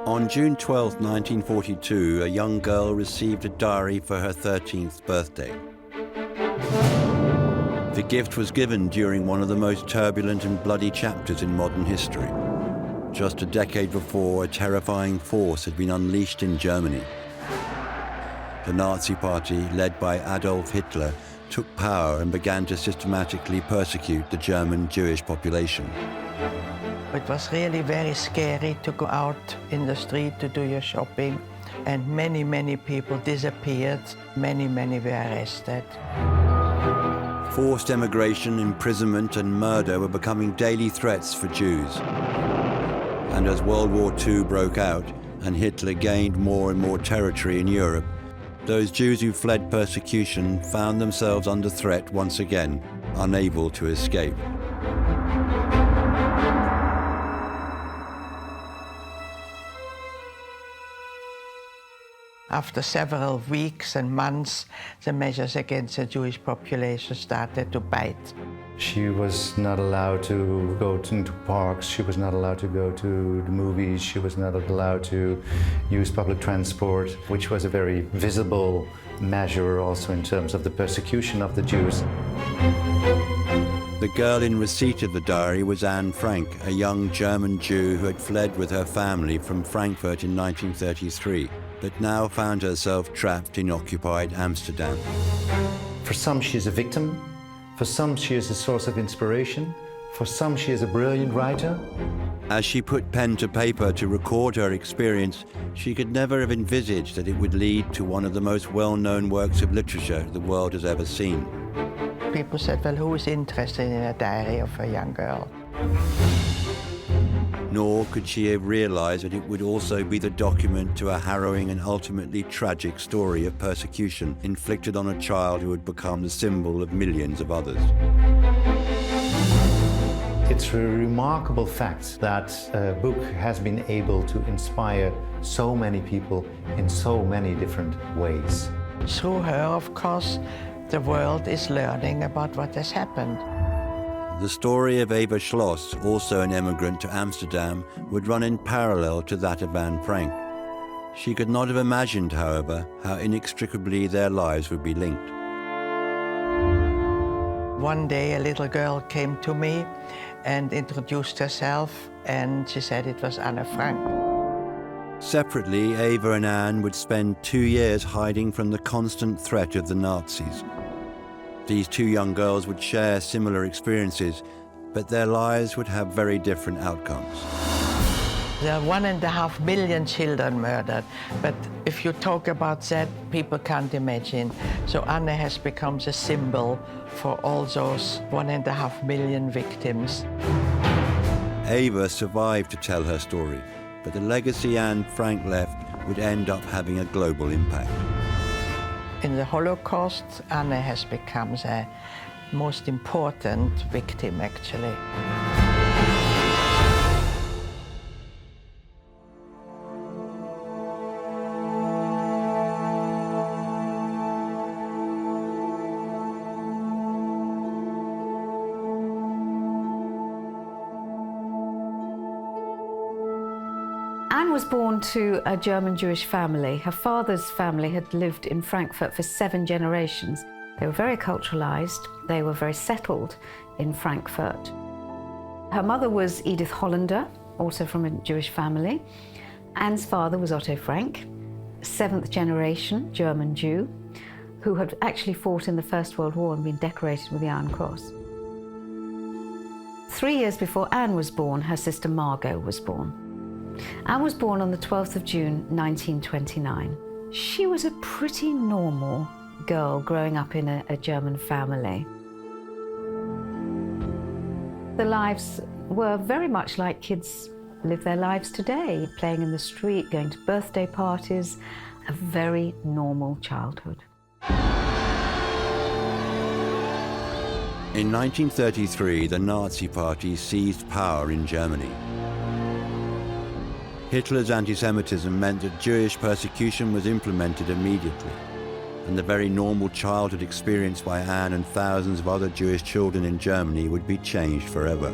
On June 12, 1942, a young girl received a diary for her 13th birthday. The gift was given during one of the most turbulent and bloody chapters in modern history. Just a decade before, a terrifying force had been unleashed in Germany. The Nazi Party, led by Adolf Hitler, took power and began to systematically persecute the German Jewish population. It was really very scary to go out in the street to do your shopping, and many, many people disappeared. Many, many were arrested. Forced emigration, imprisonment, and murder were becoming daily threats for Jews. And as World War II broke out and Hitler gained more and more territory in Europe, those Jews who fled persecution found themselves under threat once again, unable to escape. After several weeks and months, the measures against the Jewish population started to bite. She was not allowed to go into parks, she was not allowed to go to the movies, she was not allowed to use public transport, which was a very visible measure also in terms of the persecution of the Jews. The girl in receipt of the diary was Anne Frank, a young German Jew who had fled with her family from Frankfurt in 1933, but now found herself trapped in occupied Amsterdam. For some, she is a victim. For some, she is a source of inspiration. For some, she is a brilliant writer. As she put pen to paper to record her experience, she could never have envisaged that it would lead to one of the most well-known works of literature the world has ever seen. People said, well, who is interested in a diary of a young girl? Nor could she have realized that it would also be the document to a harrowing and ultimately tragic story of persecution inflicted on a child who had become the symbol of millions of others. It's a remarkable fact that a book has been able to inspire so many people in so many different ways. Through her, of course, the world is learning about what has happened. The story of Eva Schloss, also an emigrant to Amsterdam, would run in parallel to that of Anne Frank. She could not have imagined, however, how inextricably their lives would be linked. One day a little girl came to me and introduced herself, and she said it was Anne Frank. Separately, Eva and Anne would spend 2 years hiding from the constant threat of the Nazis. These two young girls would share similar experiences, but their lives would have very different outcomes. There are 1.5 million children murdered, but if you talk about that, people can't imagine. So Anne has become a symbol for all those 1.5 million victims. Eva survived to tell her story, but the legacy Anne Frank left would end up having a global impact. In the Holocaust, Anne has become the most important victim, actually. Anne was born to a German Jewish family. Her father's family had lived in Frankfurt for 7 generations. They were very culturalized. They were very settled in Frankfurt. Her mother was Edith Hollander, also from a Jewish family. Anne's father was Otto Frank, 7th generation German Jew, who had actually fought in the First World War and been decorated with the Iron Cross. 3 years before Anne was born, her sister Margot was born. Anne was born on the 12th of June, 1929. She was a pretty normal girl growing up in a German family. The lives were very much like kids live their lives today, playing in the street, going to birthday parties, a very normal childhood. In 1933, the Nazi Party seized power in Germany. Hitler's anti-Semitism meant that Jewish persecution was implemented immediately. and the very normal childhood experience by Anne and thousands of other Jewish children in Germany would be changed forever.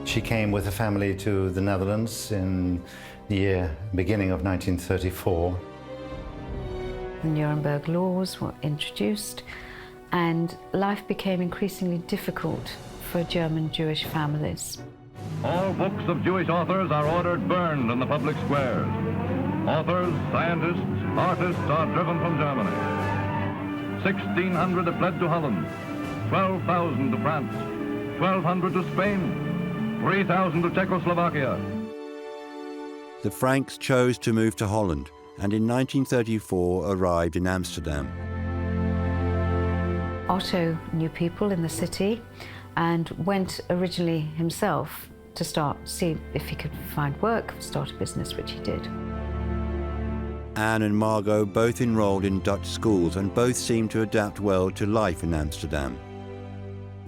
She came with a family to the Netherlands in the beginning of 1934. The Nuremberg laws were introduced, and life became increasingly difficult for German Jewish families. All books of Jewish authors are ordered burned in the public squares. Authors, scientists, artists are driven from Germany. 1,600 have fled to Holland, 12,000 to France, 1,200 to Spain, 3,000 to Czechoslovakia. The Franks chose to move to Holland, and in 1934 arrived in Amsterdam. Otto knew people in the city and went originally himself to see if he could find work, start a business, which he did. Anne and Margot both enrolled in Dutch schools and both seemed to adapt well to life in Amsterdam.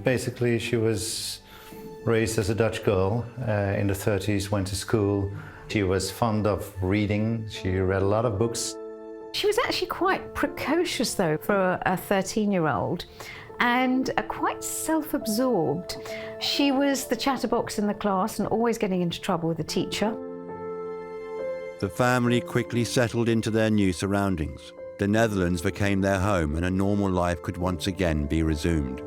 Basically, she was raised as a Dutch girl in the 30s, went to school. She was fond of reading. She read a lot of books. She was actually quite precocious, though, for a 13-year-old, and quite self-absorbed. She was the chatterbox in the class and always getting into trouble with the teacher. The family quickly settled into their new surroundings. The Netherlands became their home, and a normal life could once again be resumed.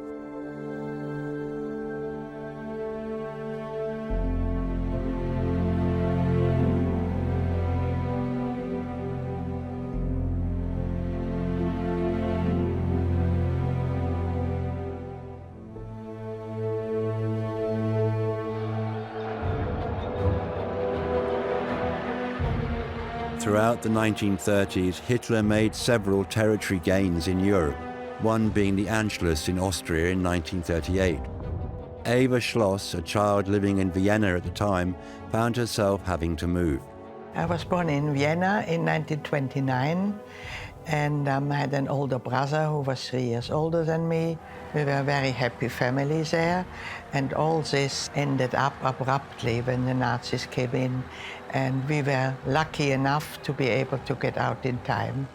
Throughout the 1930s, Hitler made several territory gains in Europe, one being the Anschluss in Austria in 1938. Eva Schloss, a child living in Vienna at the time, found herself having to move. I was born in Vienna in 1929, and I had an older brother who was 3 years older than me. We were a very happy family there, and all this ended up abruptly when the Nazis came in, and we were lucky enough to be able to get out in time.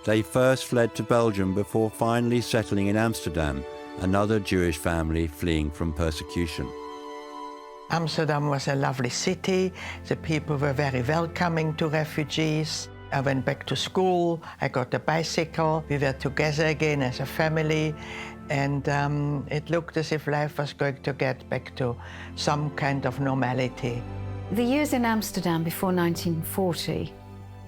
They first fled to Belgium before finally settling in Amsterdam, another Jewish family fleeing from persecution. Amsterdam was a lovely city. The people were very welcoming to refugees. I went back to school, I got a bicycle, we were together again as a family, and it looked as if life was going to get back to some kind of normality. The years in Amsterdam before 1940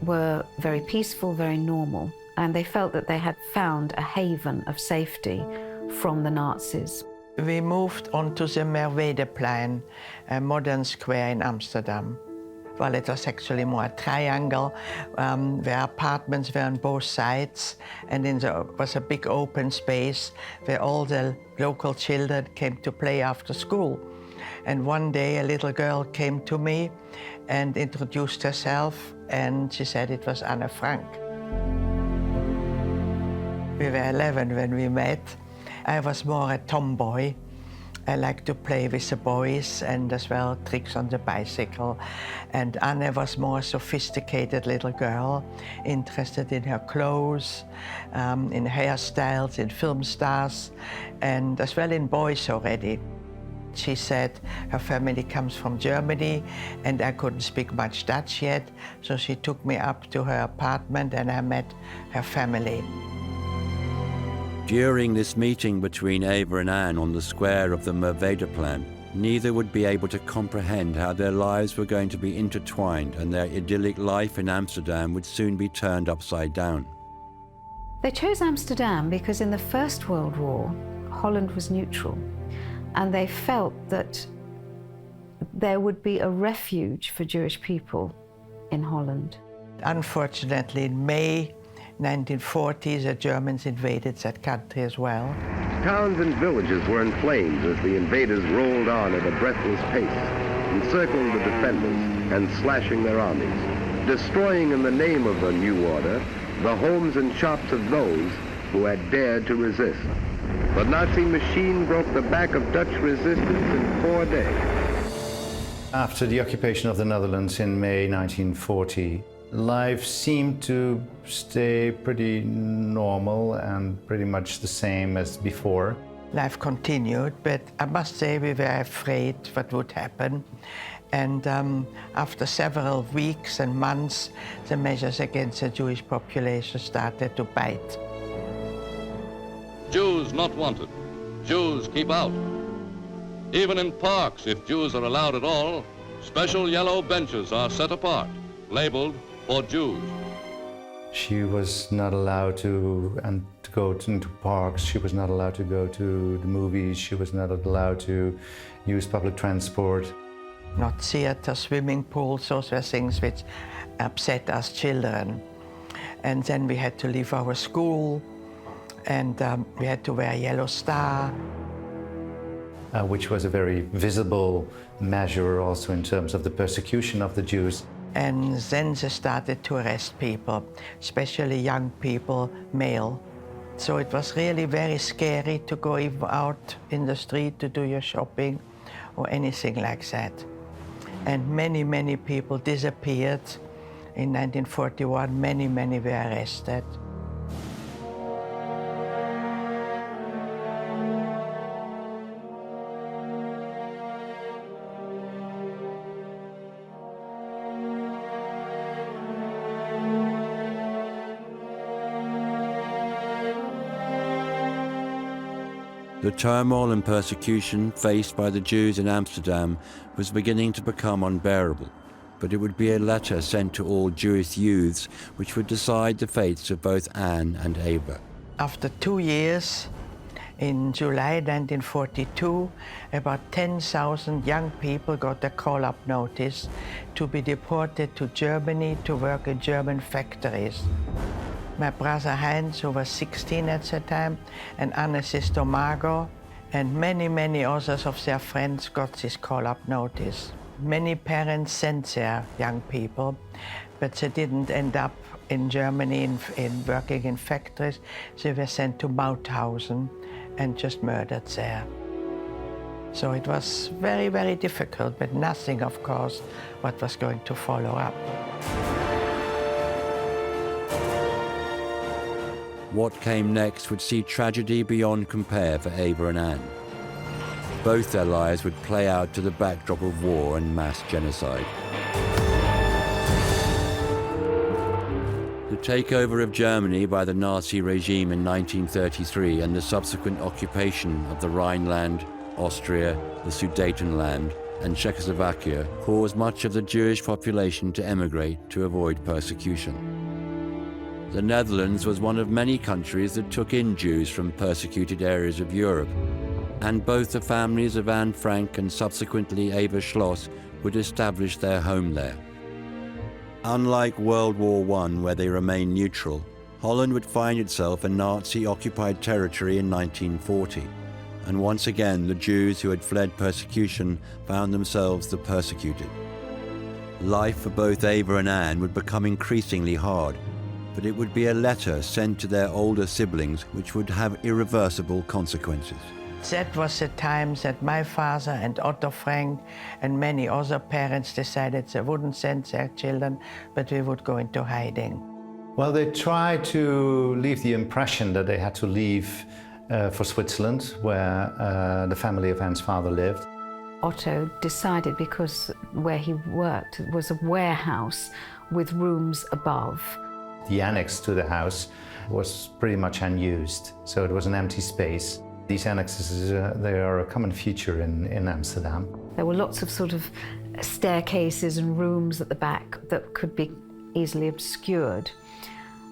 were very peaceful, very normal, and they felt that they had found a haven of safety from the Nazis. We moved onto the Merwedeplein, a modern square in Amsterdam. Well, it was actually more a triangle where apartments were on both sides, and there was a big open space where all the local children came to play after school. And one day a little girl came to me and introduced herself, and she said it was Anne Frank. We were 11 when we met. I was more a tomboy. I liked to play with the boys and as well tricks on the bicycle. And Anne was more sophisticated little girl, interested in her clothes, in hairstyles, in film stars, and as well in boys already. She said her family comes from Germany, and I couldn't speak much Dutch yet, so she took me up to her apartment and I met her family. During this meeting between Eva and Anne on the square of the Merwedeplein, neither would be able to comprehend how their lives were going to be intertwined and their idyllic life in Amsterdam would soon be turned upside down. They chose Amsterdam because in the First World War, Holland was neutral, and they felt that there would be a refuge for Jewish people in Holland. Unfortunately, in May 1940, the Germans invaded that country as well. Towns and villages were in flames as the invaders rolled on at a breathless pace, encircling the defenders and slashing their armies, destroying in the name of the new order the homes and shops of those who had dared to resist. The Nazi machine broke the back of Dutch resistance in 4 days. After the occupation of the Netherlands in May 1940, Life seemed to stay pretty normal and pretty much the same as before. Life continued, but I must say we were afraid what would happen. And after several weeks and months, the measures against the Jewish population started to bite. Jews not wanted. Jews keep out. Even in parks, if Jews are allowed at all, special yellow benches are set apart, labeled for Jews. She was not allowed to go into parks, she was not allowed to go to the movies, she was not allowed to use public transport. Not theater, swimming pools, those were things which upset us children. And then we had to leave our school, and we had to wear a yellow star. Which was a very visible measure also in terms of the persecution of the Jews. And then they started to arrest people, especially young people, male. So it was really very scary to go even out in the street to do your shopping or anything like that. And many, many people disappeared. In 1941, many, many were arrested. The turmoil and persecution faced by the Jews in Amsterdam was beginning to become unbearable, but it would be a letter sent to all Jewish youths which would decide the fates of both Anne and Eva. After 2 years, in July 1942, about 10,000 young people got a call-up notice to be deported to Germany to work in German factories. My brother Heinz, who was 16 at the time, and Anne's sister Margot, and many, many others of their friends got this call-up notice. Many parents sent their young people, but they didn't end up in Germany in working in factories. They were sent to Mauthausen and just murdered there. So it was very, very difficult, but nothing, of course, what was going to follow up. What came next would see tragedy beyond compare for Eva and Anne. Both their lives would play out to the backdrop of war and mass genocide. The takeover of Germany by the Nazi regime in 1933 and the subsequent occupation of the Rhineland, Austria, the Sudetenland, and Czechoslovakia caused much of the Jewish population to emigrate to avoid persecution. The Netherlands was one of many countries that took in Jews from persecuted areas of Europe, and both the families of Anne Frank and subsequently Eva Schloss would establish their home there. Unlike World War I, where they remained neutral, Holland would find itself a Nazi-occupied territory in 1940, and once again the Jews who had fled persecution found themselves the persecuted. Life for both Eva and Anne would become increasingly hard, but it would be a letter sent to their older siblings which would have irreversible consequences. That was the time that my father and Otto Frank and many other parents decided they wouldn't send their children, but we would go into hiding. Well, they tried to leave the impression that they had to leave for Switzerland, where the family of Anne's father lived. Otto decided, because where he worked was a warehouse with rooms above. The annex to the house was pretty much unused, so it was an empty space. These annexes, they are a common feature in Amsterdam. There were lots of sort of staircases and rooms at the back that could be easily obscured.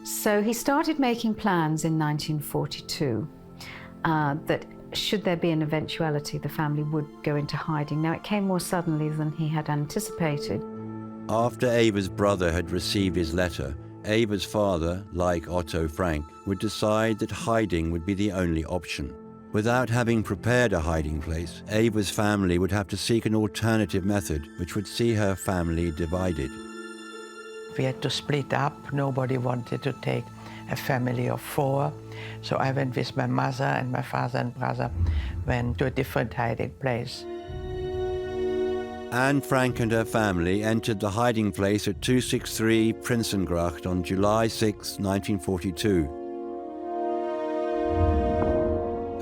So he started making plans in 1942 that should there be an eventuality, the family would go into hiding. Now, it came more suddenly than he had anticipated. After Eva's brother had received his letter, Eva's father, like Otto Frank, would decide that hiding would be the only option. Without having prepared a hiding place, Eva's family would have to seek an alternative method which would see her family divided. We had to split up. Nobody wanted to take a family of 4. So I went with my mother, and my father and brother went to a different hiding place. Anne Frank and her family entered the hiding place at 263 Prinsengracht on July 6, 1942.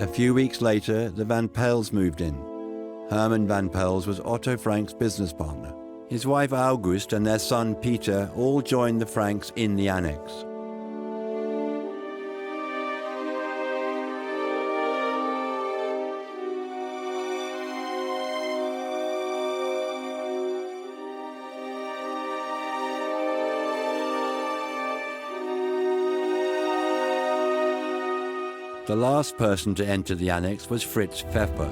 A few weeks later, the Van Pels moved in. Herman Van Pels was Otto Frank's business partner. His wife August and their son Peter all joined the Franks in the annex. The last person to enter the annex was Fritz Pfeffer,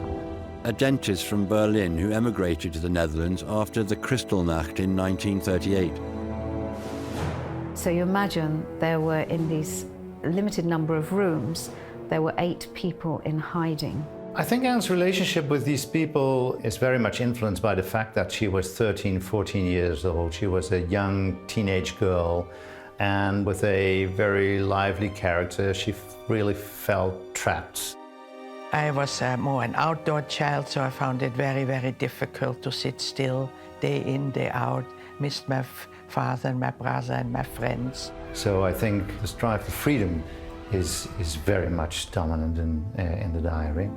a dentist from Berlin who emigrated to the Netherlands after the Kristallnacht in 1938. So you imagine there were, in these limited number of rooms, there were 8 people in hiding. I think Anne's relationship with these people is very much influenced by the fact that she was 13, 14 years old. She was a young teenage girl, and with a very lively character, she really felt trapped. I was more an outdoor child, so I found it very, very difficult to sit still day in, day out. Missed my father and my brother and my friends. So I think the strive for freedom is very much dominant in the diary.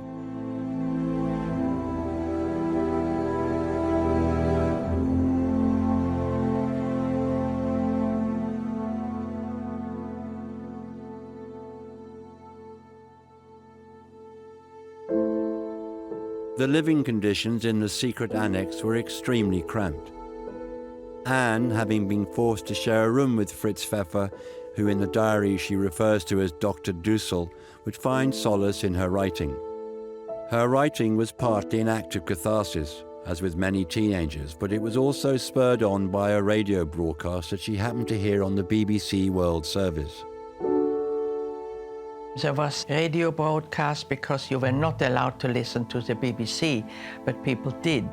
The living conditions in the secret annex were extremely cramped. Anne, having been forced to share a room with Fritz Pfeffer, who in the diary she refers to as Dr. Dussel, would find solace in her writing. Her writing was partly an act of catharsis, as with many teenagers, but it was also spurred on by a radio broadcast that she happened to hear on the BBC World Service. There was radio broadcast because you were not allowed to listen to the BBC, but people did.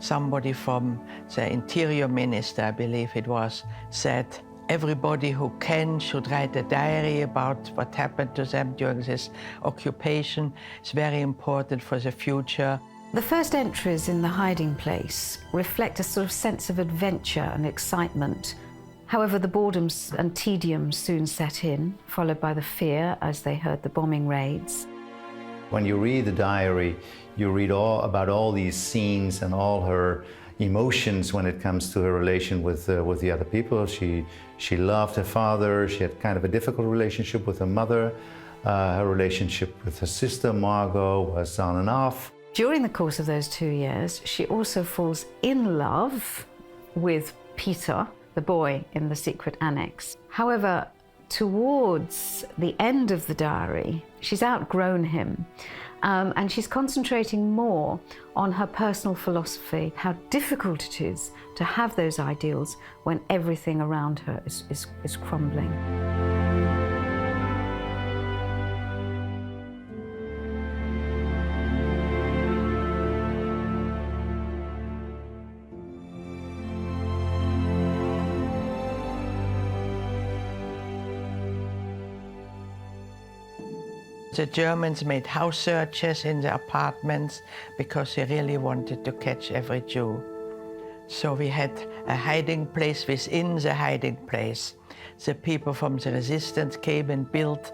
Somebody from the Interior Minister, I believe it was, said everybody who can should write a diary about what happened to them during this occupation. It's very important for the future. The first entries in the hiding place reflect a sort of sense of adventure and excitement. However, the boredom and tedium soon set in, followed by the fear as they heard the bombing raids. When you read the diary, you read all about all these scenes and all her emotions when it comes to her relation with the other people. She loved her father, she had kind of a difficult relationship with her mother. Her relationship with her sister, Margot, was on and off. During the course of those 2 years, she also falls in love with Peter, the boy in the secret annex. However, towards the end of the diary, she's outgrown him, and she's concentrating more on her personal philosophy, how difficult it is to have those ideals when everything around her is crumbling. The Germans made house searches in the apartments because they really wanted to catch every Jew. So we had a hiding place within the hiding place. The people from the resistance came and built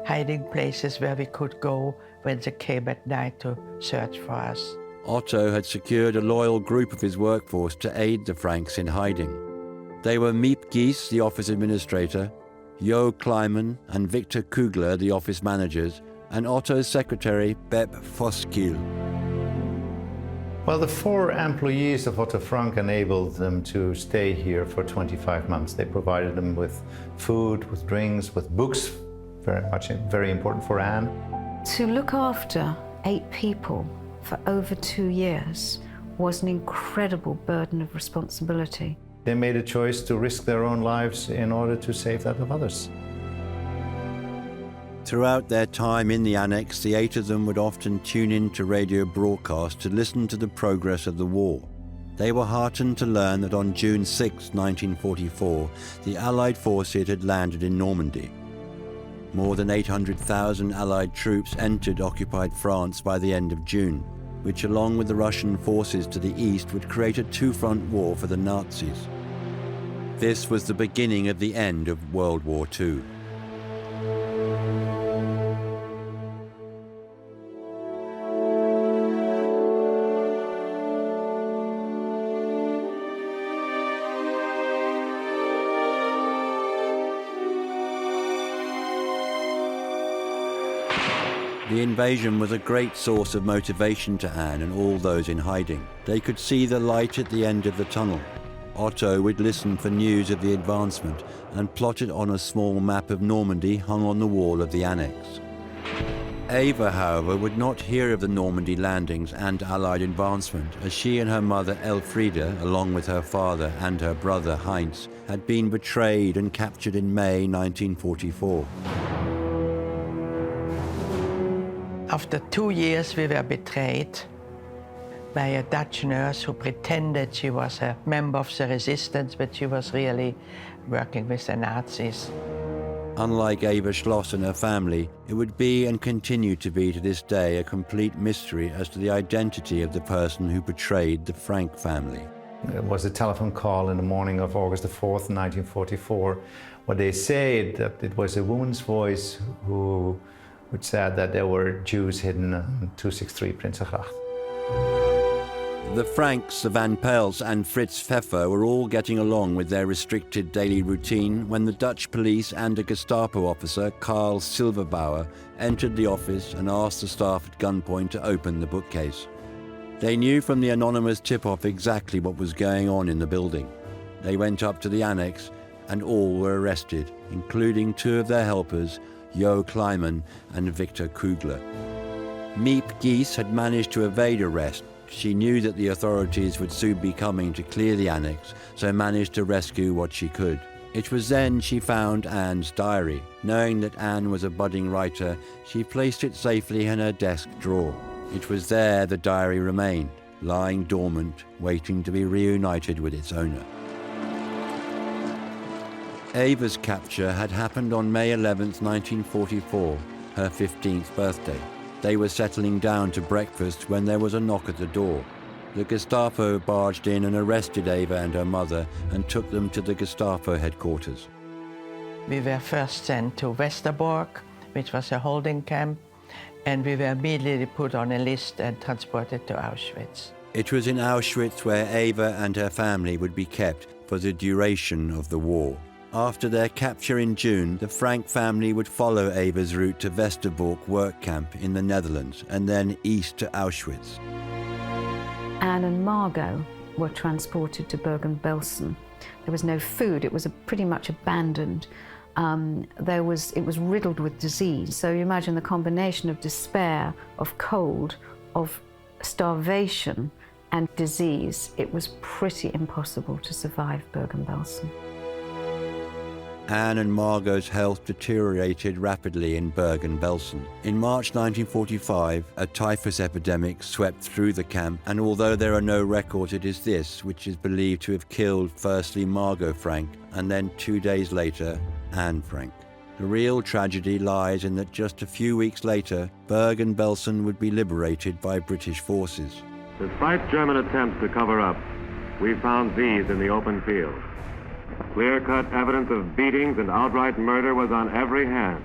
hiding places where we could go when they came at night to search for us. Otto had secured a loyal group of his workforce to aid the Franks in hiding. They were Miep Gies, the office administrator, Jo Kleiman and Victor Kugler, the office managers, and Otto's secretary, Bep Voskiel. Well, the 4 employees of Otto Frank enabled them to stay here for 25 months. They provided them with food, with drinks, with books, very important for Anne. To look after 8 people for over 2 years was an incredible burden of responsibility. They made a choice to risk their own lives in order to save that of others. Throughout their time in the annex, the 8 of them would often tune in to radio broadcasts to listen to the progress of the war. They were heartened to learn that on June 6, 1944, the Allied forces had landed in Normandy. More than 800,000 Allied troops entered occupied France by the end of June. which along with the Russian forces to the east would create a two-front war for the Nazis. This was the beginning of the end of World War II. The invasion was a great source of motivation to Anne and all those in hiding. They could see the light at the end of the tunnel. Otto would listen for news of the advancement and plot it on a small map of Normandy hung on the wall of the annex. Eva, however, would not hear of the Normandy landings and Allied advancement, as she and her mother Elfriede, along with her father and her brother Heinz, had been betrayed and captured in May 1944. After 2 years, we were betrayed by a Dutch nurse who pretended she was a member of the resistance, but she was really working with the Nazis. Unlike Eva Schloss and her family, it would be and continue to be to this day a complete mystery as to the identity of the person who betrayed the Frank family. It was a telephone call in the morning of August the 4th, 1944, where they said that it was a woman's voice which said that there were Jews hidden in 263 Prinsengracht. The Franks, the Van Pels and Fritz Pfeffer were all getting along with their restricted daily routine when the Dutch police and a Gestapo officer, Karl Silverbauer, entered the office and asked the staff at gunpoint to open the bookcase. They knew from the anonymous tip-off exactly what was going on in the building. They went up to the annex and all were arrested, including 2 of their helpers, Jo Kleiman and Victor Kugler. Miep Gies had managed to evade arrest. She knew that the authorities would soon be coming to clear the annex, so managed to rescue what she could. It was then she found Anne's diary. Knowing that Anne was a budding writer, she placed it safely in her desk drawer. It was there the diary remained, lying dormant, waiting to be reunited with its owner. Eva's capture had happened on May 11, 1944, her 15th birthday. They were settling down to breakfast when there was a knock at the door. The Gestapo barged in and arrested Eva and her mother and took them to the Gestapo headquarters. We were first sent to Westerbork, which was a holding camp, and we were immediately put on a list and transported to Auschwitz. It was in Auschwitz where Eva and her family would be kept for the duration of the war. After their capture in June, the Frank family would follow Eva's route to Westerbork work camp in the Netherlands and then east to Auschwitz. Anne and Margot were transported to Bergen-Belsen. There was no food, it was pretty much abandoned. It was riddled with disease. So you imagine the combination of despair, of cold, of starvation and disease. It was pretty impossible to survive Bergen-Belsen. Anne and Margot's health deteriorated rapidly in Bergen-Belsen. In March 1945, a typhus epidemic swept through the camp, and although there are no records, it is this which is believed to have killed firstly Margot Frank, and then 2 days later, Anne Frank. The real tragedy lies in that just a few weeks later, Bergen-Belsen would be liberated by British forces. Despite German attempts to cover up, we found these in the open field. Clear-cut evidence of beatings and outright murder was on every hand.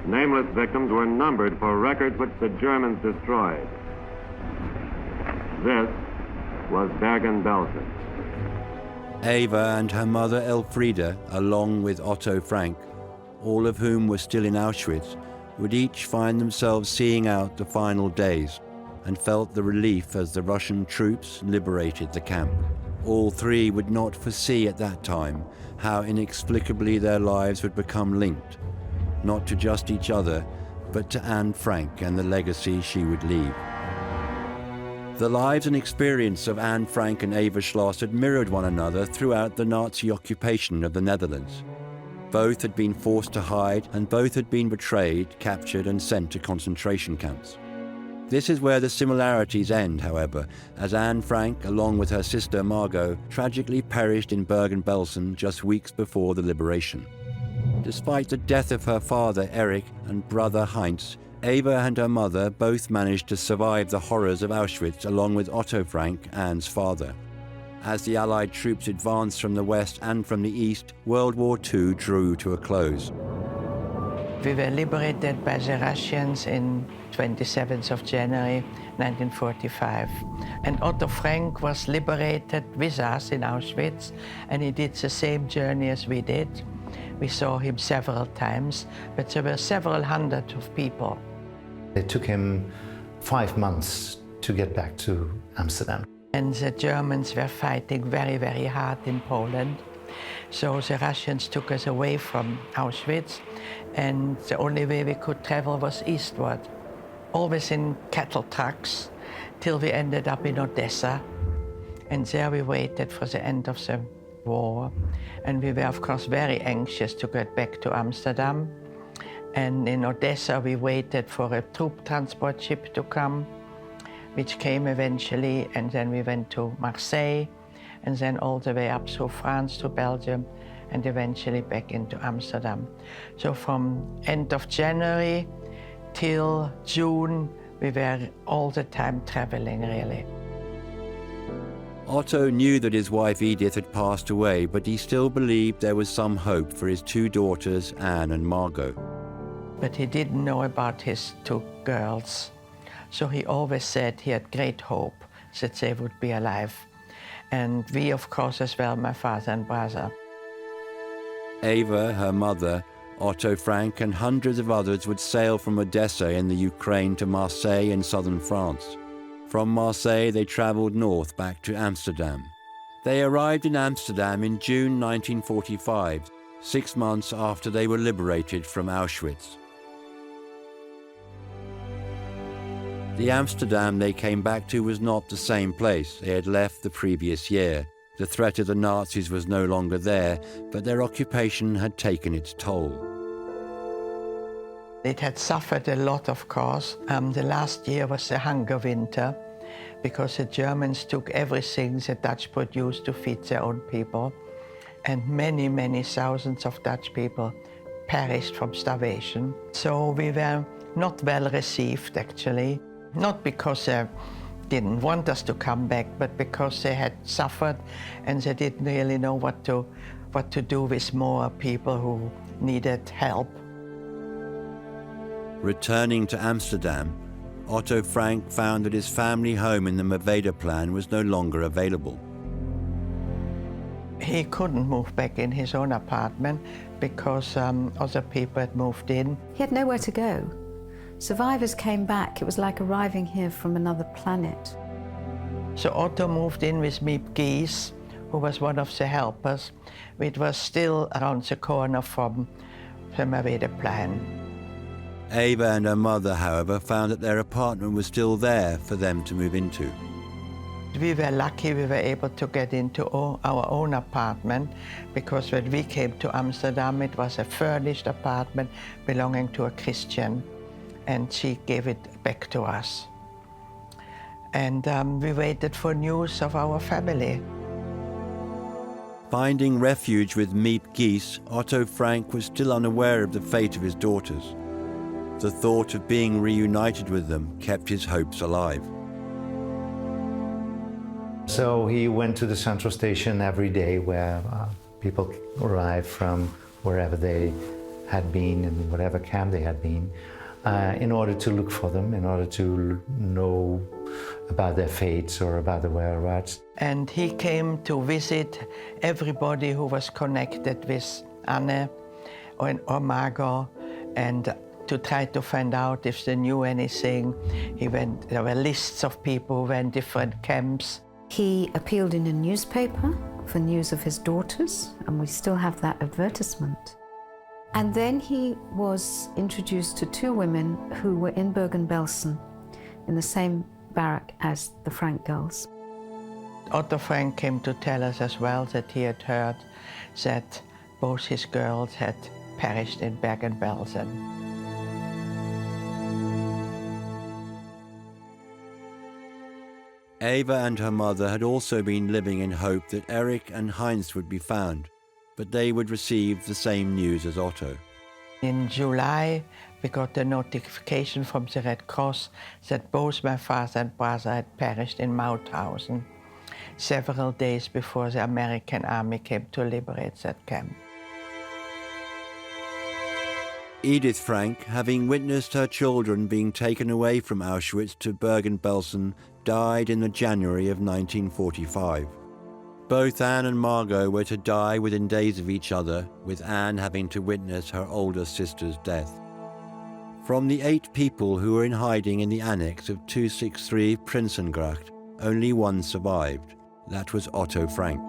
Nameless victims were numbered for records which the Germans destroyed. This was Bergen-Belsen. Eva and her mother Elfriede, along with Otto Frank, all of whom were still in Auschwitz, would each find themselves seeing out the final days and felt the relief as the Russian troops liberated the camp. All 3 would not foresee at that time how inexplicably their lives would become linked, not to just each other, but to Anne Frank and the legacy she would leave. The lives and experience of Anne Frank and Eva Schloss had mirrored one another throughout the Nazi occupation of the Netherlands. Both had been forced to hide, and both had been betrayed, captured and sent to concentration camps. This is where the similarities end, however, as Anne Frank, along with her sister Margot, tragically perished in Bergen-Belsen just weeks before the liberation. Despite the death of her father Erich and brother Heinz, Eva and her mother both managed to survive the horrors of Auschwitz along with Otto Frank, Anne's father. As the Allied troops advanced from the west and from the east, World War II drew to a close. We were liberated by the Russians in 27th of January 1945. And Otto Frank was liberated with us in Auschwitz, and he did the same journey as we did. We saw him several times, but there were several hundred of people. It took him 5 months to get back to Amsterdam. And the Germans were fighting very, very hard in Poland. So the Russians took us away from Auschwitz, and the only way we could travel was eastward, always in cattle trucks, till we ended up in Odessa. And there we waited for the end of the war. And we were, of course, very anxious to get back to Amsterdam. And in Odessa, we waited for a troop transport ship to come, which came eventually, and then we went to Marseille, and then all the way up through France to Belgium, and eventually back into Amsterdam. So from end of January till June, we were all the time traveling, really. Otto knew that his wife Edith had passed away, but he still believed there was some hope for his 2 daughters, Anne and Margot. But he didn't know about his 2 girls. So he always said he had great hope that they would be alive. And we, of course, as well, my father and brother. Eva, her mother, Otto Frank, and hundreds of others would sail from Odessa in the Ukraine to Marseille in southern France. From Marseille, they traveled north back to Amsterdam. They arrived in Amsterdam in June 1945, 6 months after they were liberated from Auschwitz. The Amsterdam they came back to was not the same place they had left the previous year. The threat of the Nazis was no longer there, but their occupation had taken its toll. It had suffered a lot, of course. The last year was the hunger winter, because the Germans took everything the Dutch produced to feed their own people. And many, many thousands of Dutch people perished from starvation. So we were not well received, actually. Not because they didn't want us to come back, but because they had suffered and they didn't really know what to do with more people who needed help. Returning to Amsterdam, Otto Frank found that his family home in the Meveda plan was no longer available. He couldn't move back in his own apartment because other people had moved in. He had nowhere to go. Survivors came back. It was like arriving here from another planet. So Otto moved in with Miep Gies, who was one of the helpers. It was still around the corner from the Meveda plan. Eva and her mother, however, found that their apartment was still there for them to move into. We were lucky we were able to get into our own apartment, because when we came to Amsterdam, it was a furnished apartment belonging to a Christian, and she gave it back to us. And we waited for news of our family. Finding refuge with Miep Gies, Otto Frank was still unaware of the fate of his daughters. The thought of being reunited with them kept his hopes alive. So he went to the central station every day, where people arrived from wherever they had been and whatever camp they had been, in order to look for them, in order to know about their fates or about their whereabouts. And he came to visit everybody who was connected with Anne or Margot, and to try to find out if they knew anything. There were lists of people who were in different camps. He appealed in a newspaper for news of his daughters, and we still have that advertisement. And then he was introduced to 2 women who were in Bergen-Belsen, in the same barrack as the Frank girls. Otto Frank came to tell us as well that he had heard that both his girls had perished in Bergen-Belsen. Eva and her mother had also been living in hope that Eric and Heinz would be found, but they would receive the same news as Otto. In July, we got a notification from the Red Cross that both my father and brother had perished in Mauthausen several days before the American army came to liberate that camp. Edith Frank, having witnessed her children being taken away from Auschwitz to Bergen-Belsen, died in the January of 1945. Both Anne and Margot were to die within days of each other, with Anne having to witness her older sister's death. From the 8 people who were in hiding in the annex of 263 Prinsengracht, only one survived. That was Otto Frank.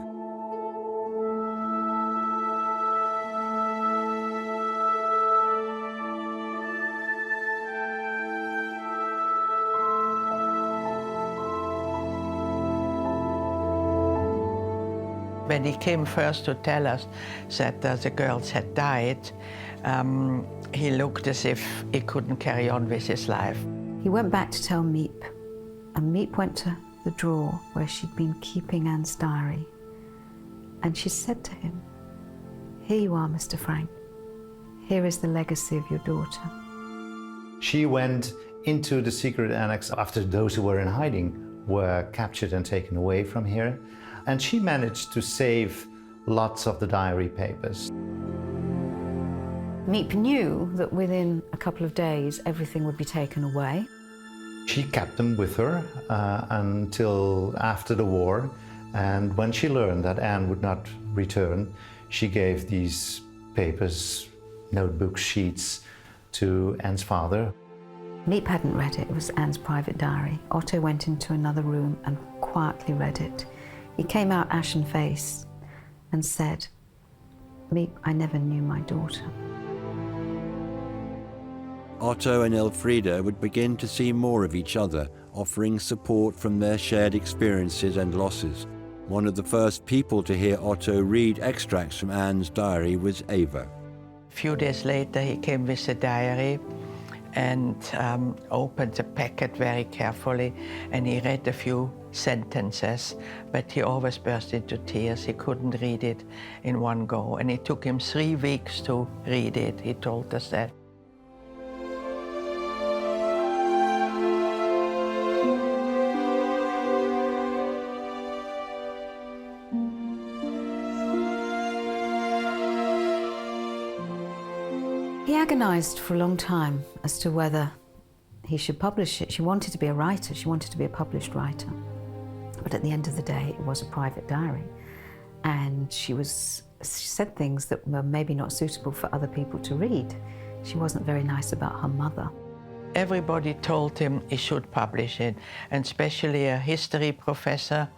When he came first to tell us that the girls had died, he looked as if he couldn't carry on with his life. He went back to tell Miep, and Miep went to the drawer where she'd been keeping Anne's diary, and she said to him, "Here you are, Mr. Frank. Here is the legacy of your daughter." She went into the secret annex after those who were in hiding were captured and taken away from here, and she managed to save lots of the diary papers. Miep knew that within a couple of days everything would be taken away. She kept them with her until after the war, and when she learned that Anne would not return, she gave these papers, notebooks, sheets to Anne's father. Miep hadn't read it. It was Anne's private diary. Otto went into another room and quietly read it. He came out ashen-faced and said, "Miep, I never knew my daughter." Otto and Elfriede would begin to see more of each other, offering support from their shared experiences and losses. One of the first people to hear Otto read extracts from Anne's diary was Eva. A few days later, he came with the diary and opened the packet very carefully, and he read a few sentences, but he always burst into tears. He couldn't read it in one go, and it took him 3 weeks to read it. He told us that. He agonized for a long time as to whether he should publish it. She wanted to be a writer. She wanted to be a published writer. But at the end of the day, it was a private diary. And she said things that were maybe not suitable for other people to read. She wasn't very nice about her mother. Everybody told him he should publish it, and especially a history professor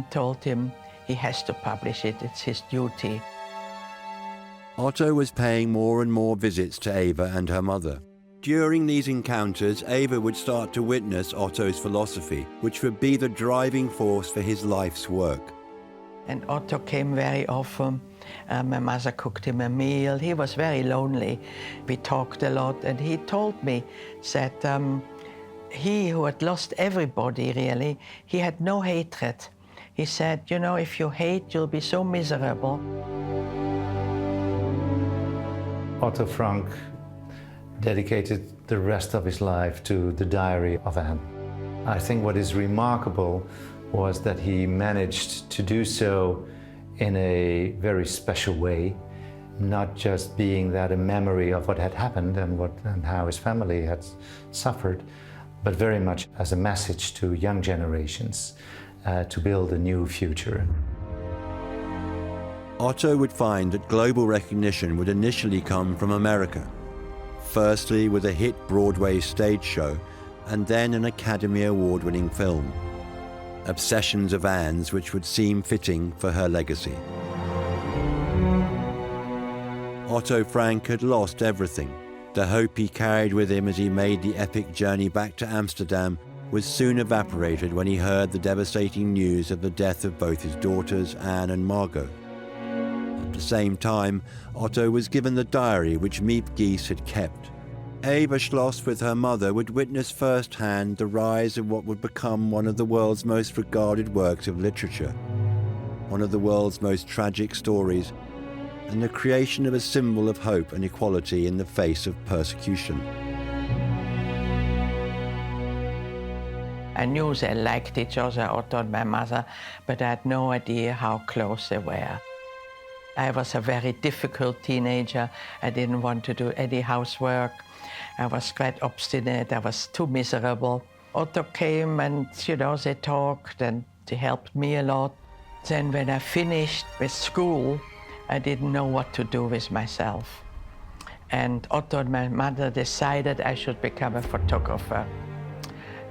told him he has to publish it. It's his duty. Otto was paying more and more visits to Eva and her mother. During these encounters, Eva would start to witness Otto's philosophy, which would be the driving force for his life's work. And Otto came very often. My mother cooked him a meal. He was very lonely. We talked a lot, and he told me that he, who had lost everybody really, he had no hatred. He said, you know, if you hate, you'll be so miserable. Otto Frank dedicated the rest of his life to the diary of Anne. I think what is remarkable was that he managed to do so in a very special way, not just being that a memory of what had happened and how his family had suffered, but very much as a message to young generations to build a new future. Otto would find that global recognition would initially come from America. Firstly with a hit Broadway stage show, and then an Academy Award-winning film. Obsessions of Anne's which would seem fitting for her legacy. Otto Frank had lost everything. The hope he carried with him as he made the epic journey back to Amsterdam was soon evaporated when he heard the devastating news of the death of both his daughters, Anne and Margot. At the same time, Otto was given the diary which Miep Gies had kept. Eva Schloss with her mother would witness firsthand the rise of what would become one of the world's most regarded works of literature, one of the world's most tragic stories, and the creation of a symbol of hope and equality in the face of persecution. I knew they liked each other, Otto and my mother, but I had no idea how close they were. I was a very difficult teenager. I didn't want to do any housework. I was quite obstinate. I was too miserable. Otto came and, they talked and they helped me a lot. Then when I finished with school, I didn't know what to do with myself. And Otto and my mother decided I should become a photographer,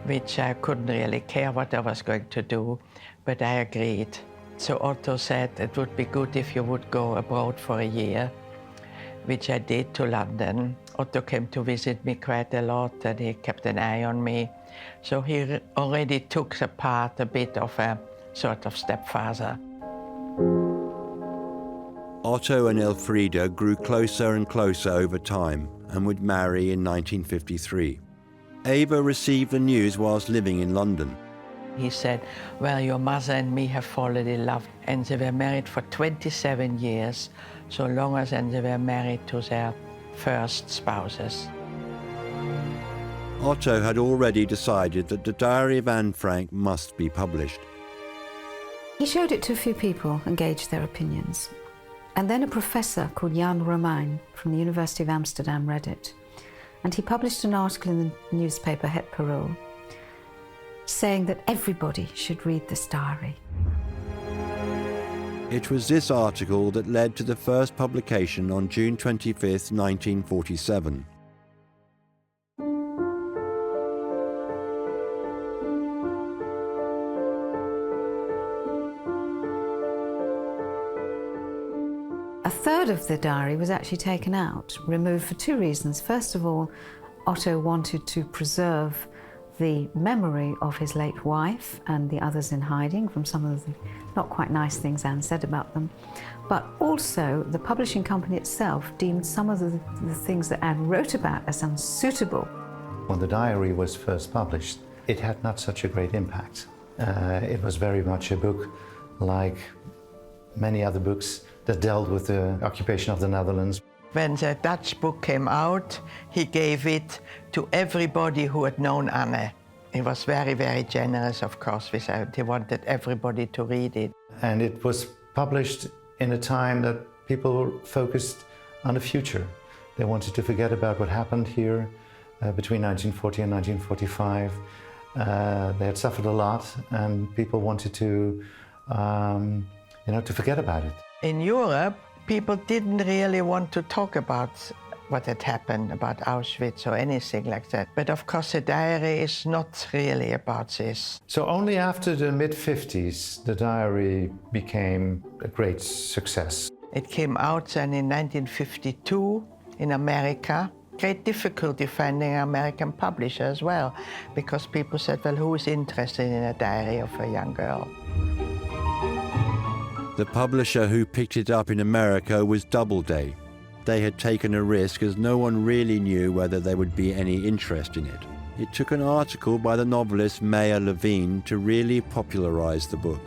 which I couldn't really care what I was going to do, but I agreed. So Otto said it would be good if you would go abroad for a year, which I did, to London. Otto came to visit me quite a lot and he kept an eye on me. So he already took the part a bit of a sort of stepfather. Otto and Elfriede grew closer and closer over time and would marry in 1953. Eva received the news whilst living in London. He said, well, your mother and me have fallen in love. And they were married for 27 years, so longer than they were married to their first spouses. Otto had already decided that the diary of Anne Frank must be published. He showed it to a few people and gauged their opinions. And then a professor called Jan Romein from the University of Amsterdam read it. And he published an article in the newspaper Het Parool saying that everybody should read this diary. It was this article that led to the first publication on June 25th, 1947. A third of the diary was actually taken out, removed for two reasons. First of all, Otto wanted to preserve the memory of his late wife and the others in hiding from some of the not quite nice things Anne said about them. But also, the publishing company itself deemed some of the things that Anne wrote about as unsuitable. When the diary was first published, it had not such a great impact. It was very much a book like many other books that dealt with the occupation of the Netherlands. When the Dutch book came out, he gave it to everybody who had known Anne. He was very, very generous, of course, with it. He wanted everybody to read it. And it was published in a time that people focused on the future. They wanted to forget about what happened here between 1940 and 1945. They had suffered a lot, and people wanted to forget about it. In Europe, people didn't really want to talk about what had happened, about Auschwitz or anything like that. But of course, the diary is not really about this. So only after the mid-50s, the diary became a great success. It came out then in 1952 in America. Great difficulty finding an American publisher as well, because people said, well, who is interested in a diary of a young girl? The publisher who picked it up in America was Doubleday. They had taken a risk as no one really knew whether there would be any interest in it. It took an article by the novelist Meyer Levine to really popularize the book.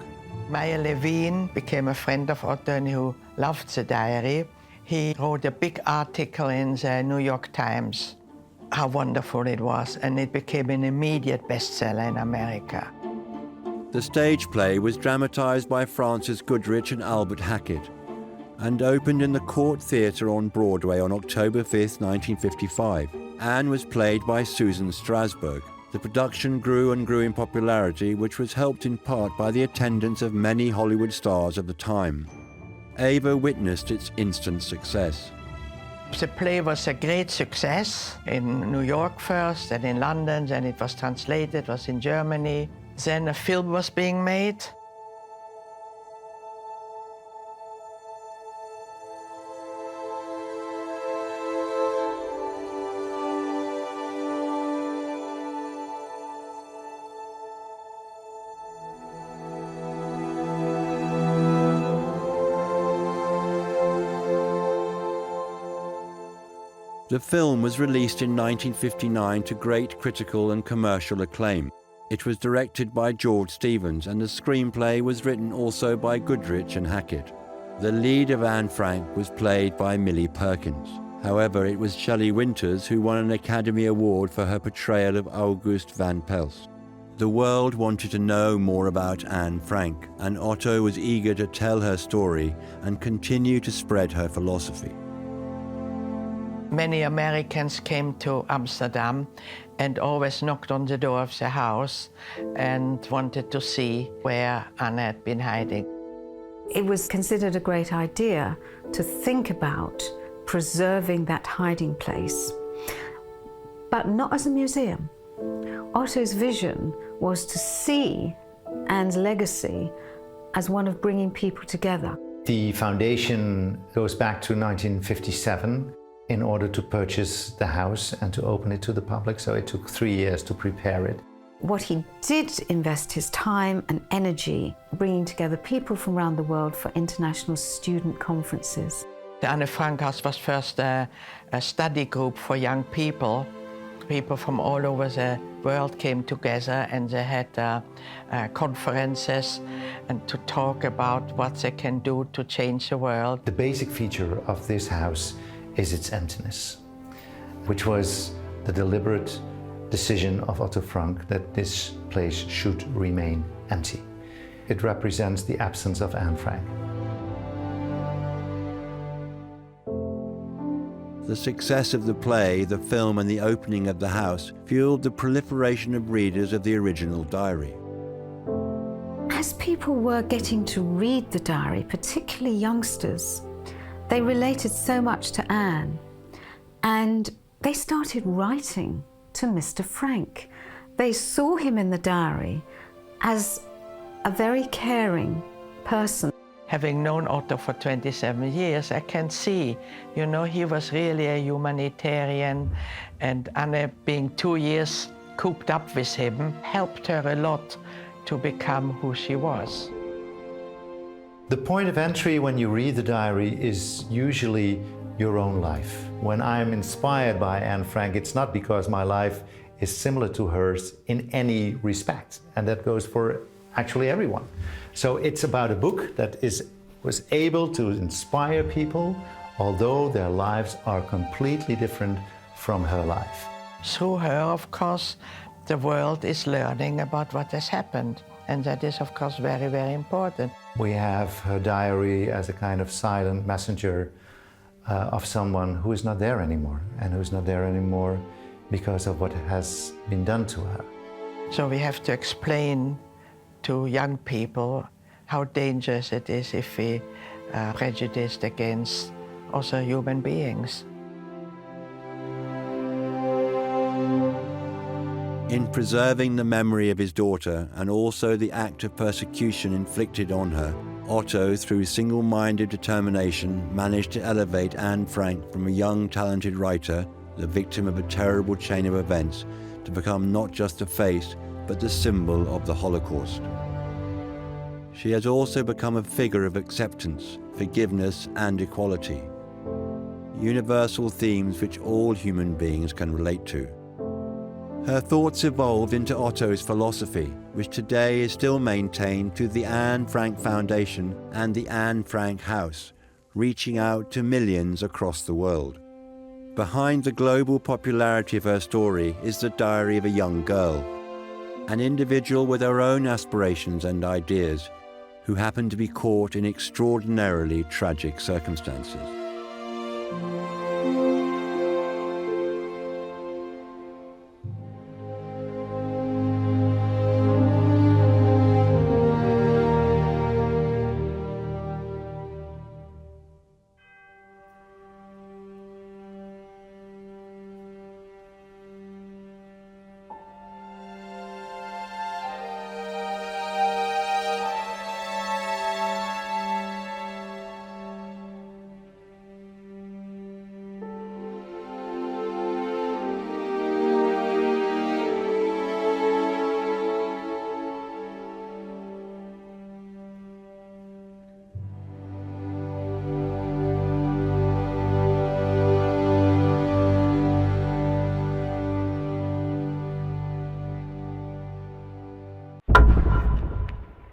Meyer Levine became a friend of Otto and who loved the diary. He wrote a big article in the New York Times, how wonderful it was, and it became an immediate bestseller in America. The stage play was dramatized by Francis Goodrich and Albert Hackett and opened in the Court Theatre on Broadway on October 5th, 1955. Anne was played by Susan Strasberg. The production grew and grew in popularity, which was helped in part by the attendance of many Hollywood stars of the time. Eva witnessed its instant success. The play was a great success in New York first, and in London, then it was translated, it was in Germany. Then a film was being made. The film was released in 1959 to great critical and commercial acclaim. It was directed by George Stevens, and the screenplay was written also by Goodrich and Hackett. The lead of Anne Frank was played by Millie Perkins. However, it was Shelley Winters who won an Academy Award for her portrayal of August van Pels. The world wanted to know more about Anne Frank, and Otto was eager to tell her story and continue to spread her philosophy. Many Americans came to Amsterdam and always knocked on the door of the house and wanted to see where Anne had been hiding. It was considered a great idea to think about preserving that hiding place, but not as a museum. Otto's vision was to see Anne's legacy as one of bringing people together. The foundation goes back to 1957 in order to purchase the house and to open it to the public, so it took 3 years to prepare it. What he did invest his time and energy bringing together people from around the world for international student conferences. The Anne Frank House was first a study group for young people. People from all over the world came together and they had conferences and to talk about what they can do to change the world. The basic feature of this house is its emptiness, which was the deliberate decision of Otto Frank that this place should remain empty. It represents the absence of Anne Frank. The success of the play, the film, and the opening of the house fueled the proliferation of readers of the original diary. As people were getting to read the diary, particularly youngsters, they related so much to Anne, and they started writing to Mr. Frank. They saw him in the diary as a very caring person. Having known Otto for 27 years, I can see, you know, he was really a humanitarian, and Anne, being 2 years cooped up with him, helped her a lot to become who she was. The point of entry when you read the diary is usually your own life. When I'm inspired by Anne Frank, it's not because my life is similar to hers in any respect, and that goes for actually everyone. So it's about a book that was able to inspire people, although their lives are completely different from her life. Through her, of course, the world is learning about what has happened, and that is, of course, very, very important. We have her diary as a kind of silent messenger of someone who is not there anymore, and who's not there anymore because of what has been done to her. So we have to explain to young people how dangerous it is if we are prejudiced against other human beings. In preserving the memory of his daughter and also the act of persecution inflicted on her, Otto, through single-minded determination, managed to elevate Anne Frank from a young, talented writer, the victim of a terrible chain of events, to become not just a face, but the symbol of the Holocaust. She has also become a figure of acceptance, forgiveness, and equality, universal themes which all human beings can relate to. Her thoughts evolved into Otto's philosophy, which today is still maintained through the Anne Frank Foundation and the Anne Frank House, reaching out to millions across the world. Behind the global popularity of her story is the diary of a young girl, an individual with her own aspirations and ideas, who happened to be caught in extraordinarily tragic circumstances.